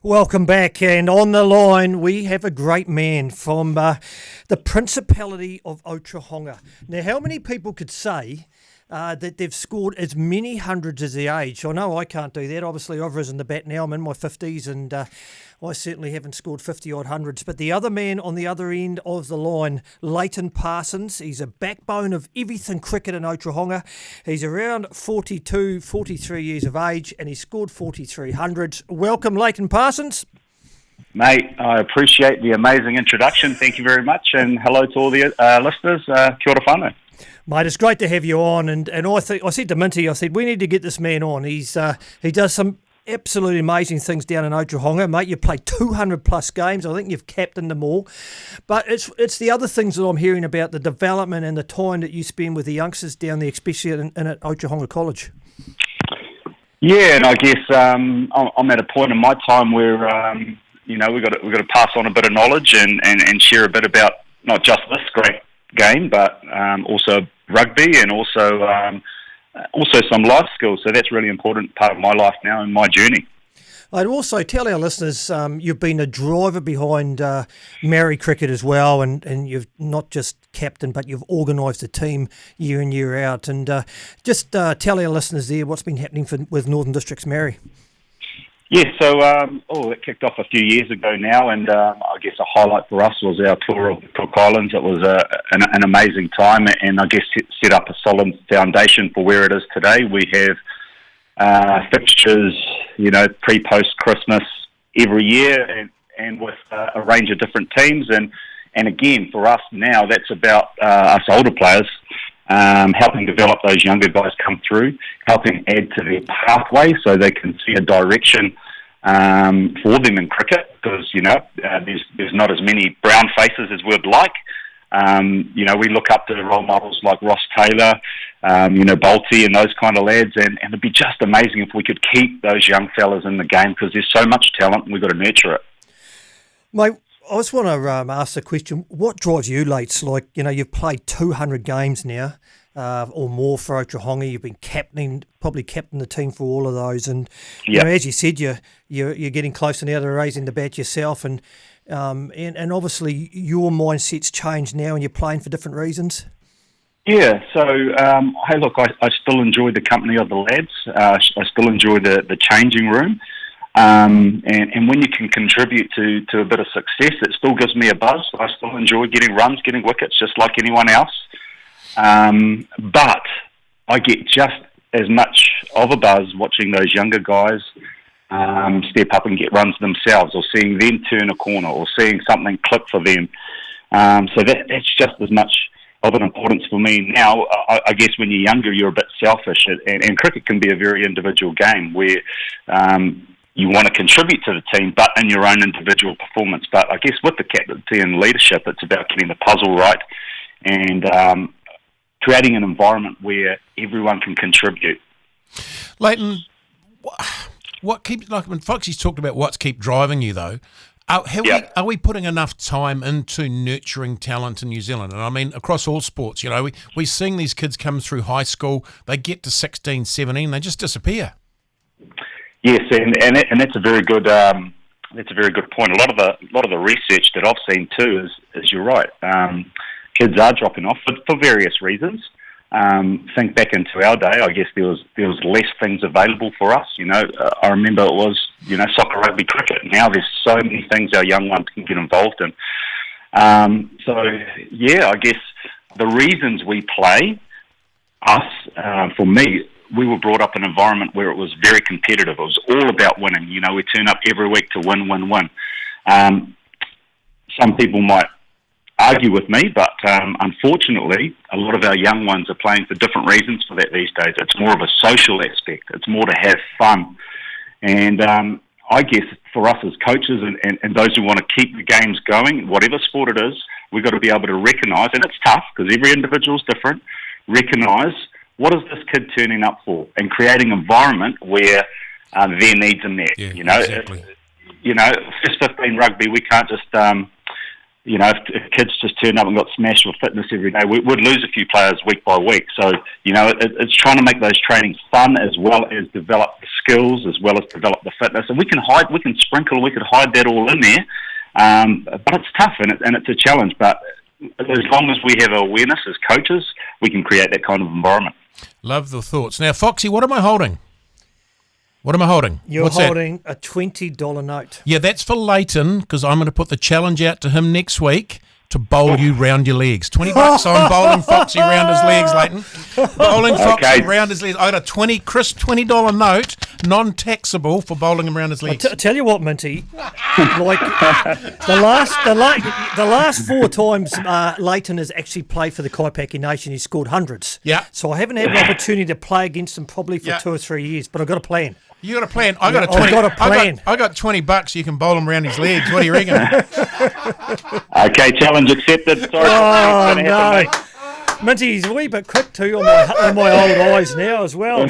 Welcome back, and on the line we have a great man from the Principality of Otahonga. Now, how many people could say that they've scored as many hundreds as their age? I know I can't do that. Obviously, I've risen the bat now. I'm in my 50s, and I certainly haven't scored 50-odd hundreds. But the other man on the other end of the line, Leighton Parsons, he's a backbone of everything cricket in Otahonga. He's around 42, 43 years of age, and he's scored 43 hundreds. Welcome, Leighton Parsons. Mate, I appreciate the amazing introduction. Thank you very much, and hello to all the listeners. Kia ora whanau. Mate, it's great to have you on, and I said to Mintie, I said, we need to get this man on. He does some absolutely amazing things down in Otahonga, mate. You've played 200 plus games. I think you've captained them all. But it's the other things that I'm hearing about, the development and the time that you spend with the youngsters down there, especially in at Otahonga College. Yeah, and I guess I'm at a point in my time where we've got to pass on a bit of knowledge and share a bit about not just this great game, but also rugby and also some life skills. So that's a really important part of my life now and my journey. I'd also tell our listeners you've been a driver behind Maori cricket as well, and you've not just captained, but you've organised the team year in, year out. And just tell our listeners there what's been happening with Northern Districts Maori. Yeah, so it kicked off a few years ago now, and I guess a highlight for us was our tour of the Cook Islands. It was an amazing time, and I guess set up a solid foundation for where it is today. We have fixtures, pre-post Christmas every year, and with a range of different teams. And again, for us now, that's about us older players helping develop those younger guys come through, helping add to their pathway so they can see a direction for them in cricket, because there's not as many brown faces as we'd like. We look up to role models like Ross Taylor, Bolty and those kind of lads, and it'd be just amazing if we could keep those young fellas in the game, because there's so much talent and we've got to nurture it. Mate, I just want to ask the question, what drives you, Lates? You've played 200 games now or more for Otahonga. You've been probably captained the team for all of those. And as you said, you're getting closer now to raising the bat yourself. And obviously your mindset's changed now and you're playing for different reasons. Yeah, so, hey, look, I still enjoy the company of the lads. I still enjoy the changing room. And when you can contribute to a bit of success, it still gives me a buzz. I still enjoy getting runs, getting wickets, just like anyone else. But I get just as much of a buzz watching those younger guys step up and get runs themselves, or seeing them turn a corner, or seeing something click for them. So that's just as much of an importance for me now. I guess when you're younger, you're a bit selfish, and cricket can be a very individual game where you want to contribute to the team, but in your own individual performance. But I guess with the captaincy and leadership, it's about getting the puzzle right and creating an environment where everyone can contribute. Leighton, what keeps, when Foxy's talked about what's keep driving you though, are we putting enough time into nurturing talent in New Zealand? And I mean, across all sports, we're seeing these kids come through high school, they get to 16, 17, they just disappear. Yes, and that's a very good point. A lot of the research that I've seen too is you're right. Kids are dropping off for various reasons. Think back into our day, I guess there was less things available for us. I remember it was soccer, rugby, cricket. Now there's so many things our young ones can get involved in. I guess the reasons we play, for me, we were brought up in an environment where it was very competitive. It was all about winning. We turn up every week to win. Some people might argue with me, but unfortunately, a lot of our young ones are playing for different reasons for that these days. It's more of a social aspect. It's more to have fun. And I guess for us as coaches and those who want to keep the games going, whatever sport it is, we've got to be able to recognise, and it's tough because every individual is different, recognise what is this kid turning up for, and creating an environment where their needs are met. Yeah, exactly. First 15 rugby, we can't just, if kids just turned up and got smashed with fitness every day, we'd lose a few players week by week. So, it's trying to make those trainings fun as well as develop the skills as well as develop the fitness. And we can sprinkle, we could hide that all in there. But it's tough and it's a challenge. But as long as we have awareness as coaches, we can create that kind of environment. Love the thoughts. Now, Foxy, what am I holding? What am I holding? You're What's holding a $20 note. Yeah, that's for Leighton, because I'm going to put the challenge out to him next week to bowl you round your legs. $20 on bowling Foxy round his legs, Leighton. Bowling Foxy round his legs. I got a crisp $20 note, non-taxable, for bowling him round his legs. I tell you what, Mintie, like the last 4 times Leighton has actually played for the Kaipaki Nation, he's scored hundreds. Yeah. So I haven't had an opportunity to play against him probably for 2 or 3 years, but I've got a plan. You got a plan? I got a 20. I've got a plan. I got $20. You can bowl him around his legs. What do you reckon? Okay, challenge accepted. Sorry. Oh no, Mintie, he's a wee bit quick too on my old eyes now as well.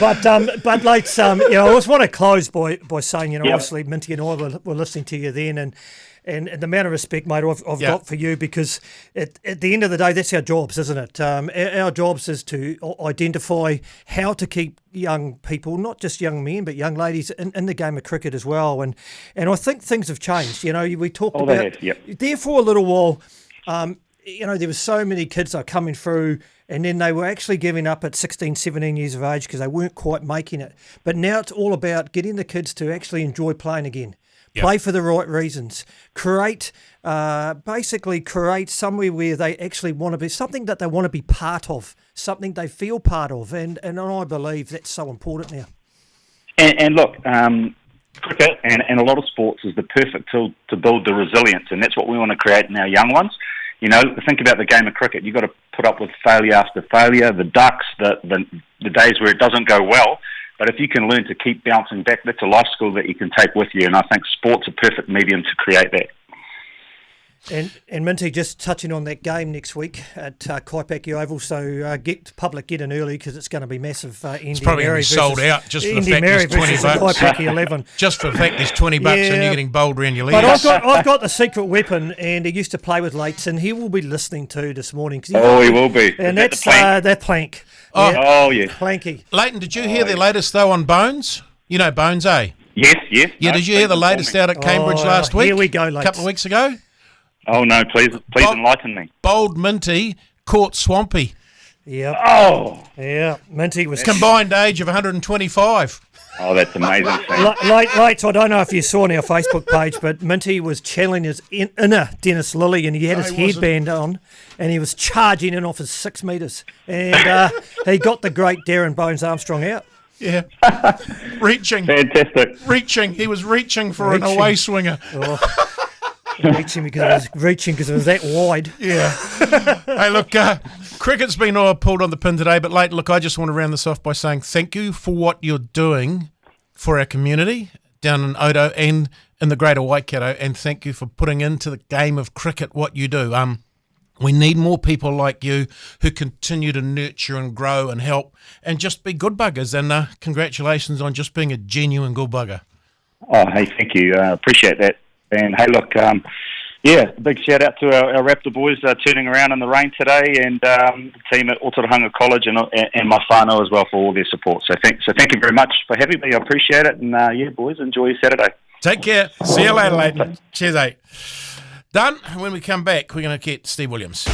But Leights, I just want to close by saying, obviously Mintie and I were listening to you then, and the amount of respect, mate, I've got for you, because at the end of the day, that's our jobs, isn't it? Our jobs is to identify how to keep young people, not just young men, but young ladies in the game of cricket as well. And I think things have changed. We talked about there for a little while. There were so many kids that were coming through, and then they were actually giving up at 16, 17 years of age because they weren't quite making it. But now it's all about getting the kids to actually enjoy playing again. Play for the right reasons. Create somewhere where they actually want to be, something that they want to be part of, something they feel part of. And I believe that's so important now. And look, cricket and a lot of sports is the perfect tool to build the resilience, and that's what we want to create in our young ones. Think about the game of cricket. You've got to put up with failure after failure, the ducks, the days where it doesn't go well. But if you can learn to keep bouncing back, that's a life skill that you can take with you. And I think sport's a perfect medium to create that. And Mintie, just touching on that game next week at Kaipaki Oval, so public get in early because it's going to be massive. It's probably going to be sold out just for the fact there's $20. Kaipaki 11. Just for the fact there's $20 and you're getting bowled around your legs. But I've got the secret weapon, and he used to play with Leights, and he will be listening to this morning. He will be. And that's that plank. Oh, yeah. Planky. Leighton, did you hear the latest, though, on Bones? You know Bones, eh? Yes. Yeah, did you hear the latest out at Cambridge last week? Here we go, Leights. A couple of weeks ago? Oh, no, please enlighten me. Bold Mintie caught Swampy. Yep. Oh. Yeah, Mintie was... Combined age of 125. Oh, that's amazing. Leights, I don't know if you saw on our Facebook page, but Mintie was channeling his inner Dennis Lilly, and he had his headband on, and he was charging in off his 6 metres. And he got the great Darren Bones Armstrong out. Yeah. Reaching. Fantastic. He was reaching for an away swinger. Oh. Reaching because it was that wide. Yeah. Hey, look, cricket's been pulled on the pin today, but Leighton, look, I just want to round this off by saying thank you for what you're doing for our community down in Odo and in the greater Waikato, and thank you for putting into the game of cricket what you do. We need more people like you who continue to nurture and grow and help and just be good buggers, and congratulations on just being a genuine good bugger. Oh, hey, thank you. Appreciate that. And hey, look, big shout out to our Raptor boys turning around in the rain today, and the team at Otorohanga College and my whānau as well for all their support. So thank you very much for having me. I appreciate it. And boys, enjoy your Saturday. Take care. See you later, Leighton. Cheers, eh? Done. When we come back, we're going to get Steve Williams.